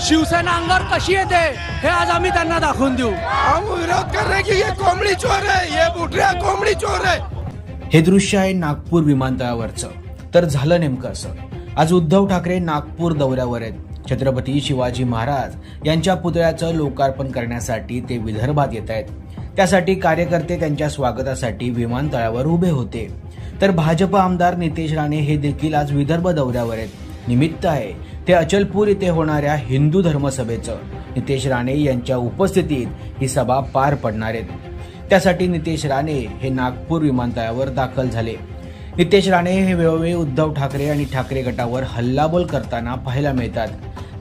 शिवसेना अंगावर कशी येते हे आज आम्ही त्यांना दाखवून देऊ। हम विरोध कर रहे कि ये कोंबडी चोर है, ये बुटऱ्या कोंबडी चोर है। हे दृश्य आहे नागपूर विमानतळावरचं। तर झालं नेमकं असं, आज उद्धव ठाकरे नागपूर दौऱ्यावर आहेत। छत्रपती शिवाजी महाराज यांच्या पुतळ्याचं लोकार्पण करण्यासाठी ते विदर्भात येत आहेत। त्यासाठी कार्यकर्ते त्यांच्या स्वागतासाठी विमानतळावर उभे होते। तर भाजप आमदार नितेश राणे हे देखील आज विदर्भ दौऱ्यावर आहेत। निमित्त आहे ते अचलपूर येथे होणाऱ्या हिंदू धर्मसभेचं। नितेश राणे यांच्या उपस्थितीत ही सभा पार पडणार आहे। त्यासाठी नितेश राणे हे नागपूर विमानतळावर दाखल झाले। नितेश राणे हे वेळोवेळी उद्धव ठाकरे आणि ठाकरे गटावर हल्लाबोल करताना पाहायला मिळतात।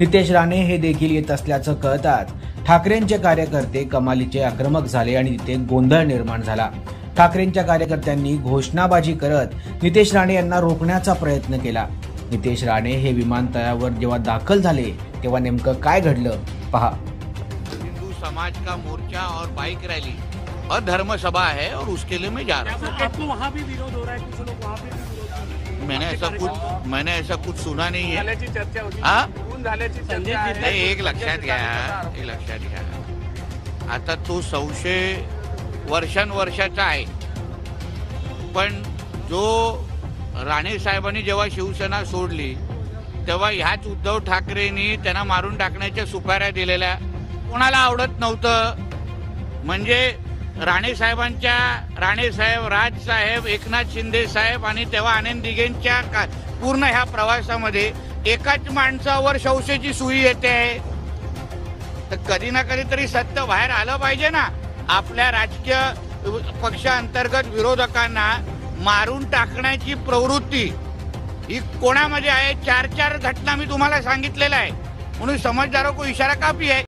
नितेश राणे हे देखील येत असल्याचं कळताच ठाकरेंचे कार्यकर्ते कमालीचे आक्रमक झाले आणि तिथे गोंधळ निर्माण झाला। ठाकरेंच्या कार्यकर्त्यांनी घोषणाबाजी करत नितेश राणे यांना रोखण्याचा प्रयत्न केला। नितेश राणे हे विमानतळावर जेव्हा दाखल झाले तेव्हा नेमकं काय घडलं पहा। हिंदू समाज का मोर्चा और बाइक रैली और धर्म सभा है और उसके लिए मैं जा रहा हूँ। आपको वहाँ भी विरोध हो रहा है, कुछ लोग वहाँ भी विरोध, मैंने ऐसा कुछ सुना नहीं है। चर्चा होती हाँ? संजय एक लक्षात घ्या, आता तो 100 वर्षांचा आहे, पण जो राणे साहेबांनी जेव्हा शिवसेना सोडली तेव्हा ह्याच उद्धव ठाकरेंनी त्यांना मारून टाकण्याच्या सुपाऱ्या दिलेल्या कोणाला आवडत नव्हतं। म्हणजे राणे साहेब, राज साहेब, एकनाथ शिंदे साहेब आणि तेव्हा आनंद दिघेंच्या पूर्ण ह्या प्रवासामध्ये एकाच माणसावर शौशेची सुई येते आहे। तर कधी ना कधी तरी सत्य बाहेर आलं पाहिजे ना। आपल्या राजकीय पक्षांतर्गत विरोधकांना मारून टाकण्याची प्रवृत्ती ही कोणामध्ये आहे? 4 घटना मी तुम्हाला सांगितलेल्या आहे, म्हणून समजदारों को इशारा काफी है।